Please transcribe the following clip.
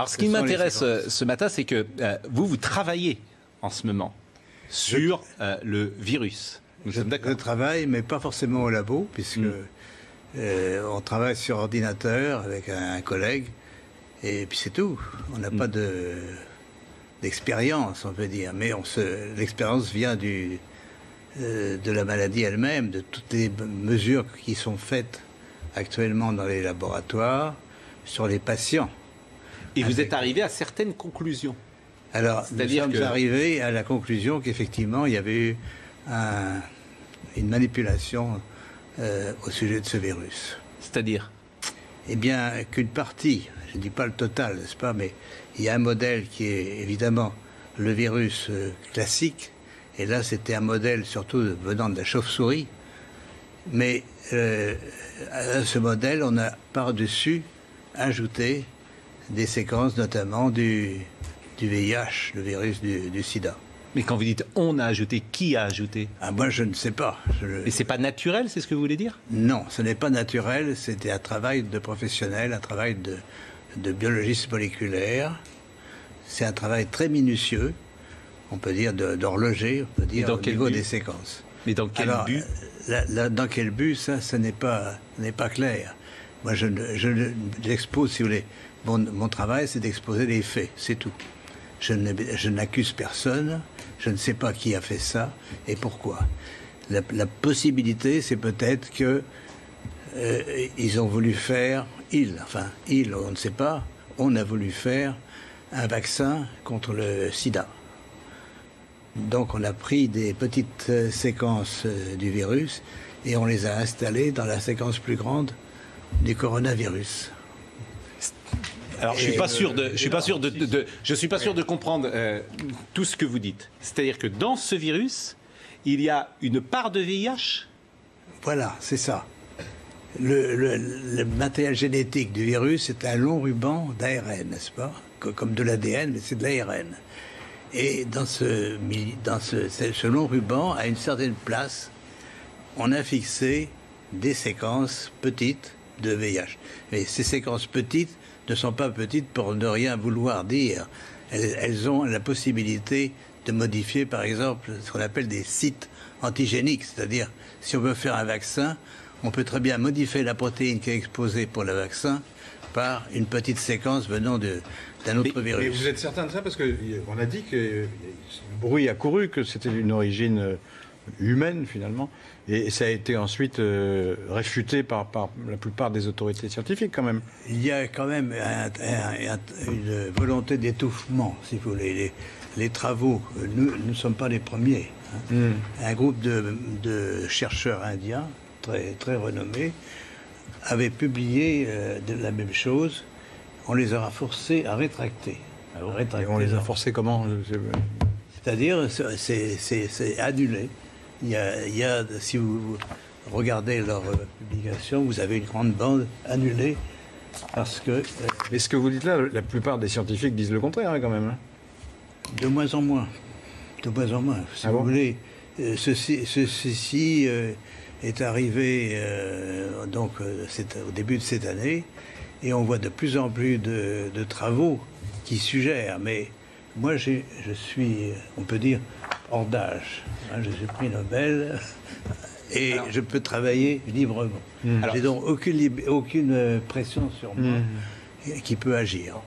Alors, ce qui m'intéresse ce matin, c'est que vous travaillez en ce moment sur le virus. Nous sommes d'accord. Je travaille, mais pas forcément au labo, puisque on travaille sur ordinateur avec un collègue, et puis c'est tout. On n'a pas d'expérience, on peut dire, mais l'expérience vient de la maladie elle-même, de toutes les mesures qui sont faites actuellement dans les laboratoires sur les patients. Et vous êtes arrivé à certaines conclusions. Alors, nous sommes arrivés à la conclusion qu'effectivement, il y avait eu une manipulation au sujet de ce virus. C'est-à-dire? Eh bien, qu'une partie, je ne dis pas le total, n'est-ce pas, mais il y a un modèle qui est évidemment le virus classique, et là, c'était un modèle surtout venant de la chauve-souris, mais à ce modèle, on a par-dessus ajouté des séquences, notamment du VIH, le virus du sida. Mais quand vous dites « on a ajouté », qui a ajouté? Moi, je ne sais pas. Mais c'est pas naturel, c'est ce que vous voulez dire? Non, ce n'est pas naturel. C'était un travail de professionnel, un travail de biologiste moléculaire. C'est un travail très minutieux, on peut dire d'horloger, on peut dire au niveau des séquences. Mais dans quel but? Dans quel but, ça n'est pas clair. Moi, j'expose, si vous voulez, mon travail, c'est d'exposer les faits, c'est tout. Je n'accuse personne, je ne sais pas qui a fait ça et pourquoi. La possibilité, c'est peut-être que ils ont voulu faire, on ne sait pas, on a voulu faire un vaccin contre le sida. Donc on a pris des petites séquences du virus et on les a installées dans la séquence plus grande du coronavirus. Alors, je suis pas sûr de comprendre tout ce que vous dites. C'est-à-dire que dans ce virus, il y a une part de VIH? Voilà, c'est ça. Le matériel génétique du virus, c'est un long ruban d'ARN, n'est-ce pas? Comme de l'ADN, mais c'est de l'ARN. Et dans ce long ruban, à une certaine place, on a fixé des séquences petites de VIH. Mais ces séquences petites ne sont pas petites pour ne rien vouloir dire. Elles ont la possibilité de modifier, par exemple, ce qu'on appelle des sites antigéniques. C'est-à-dire, si on veut faire un vaccin, on peut très bien modifier la protéine qui est exposée pour le vaccin par une petite séquence venant d'un autre virus. Mais vous êtes certain de ça? Parce qu'on a dit que le bruit a couru, que c'était d'une origine humaine, finalement. Et ça a été ensuite réfuté par la plupart des autorités scientifiques, quand même. Il y a quand même une volonté d'étouffement, si vous voulez. Les travaux, nous ne sommes pas les premiers. Un groupe de chercheurs indiens, très, très renommés, avait publié la même chose. On les a forcés à rétracter. Et on les a forcés comment? C'est-à-dire, c'est annulé. Il y a, si vous regardez leur publication, vous avez une grande bande annulée parce que... Mais ce que vous dites là, la plupart des scientifiques disent le contraire, quand même. De moins en moins. De moins en moins. Si vous voulez, ceci est arrivé au début de cette année et on voit de plus en plus de travaux qui suggèrent, mais moi je suis, on peut dire, hors d'âge. Je suis prix Nobel et je peux travailler librement. J'ai donc aucune pression sur moi qui peut agir.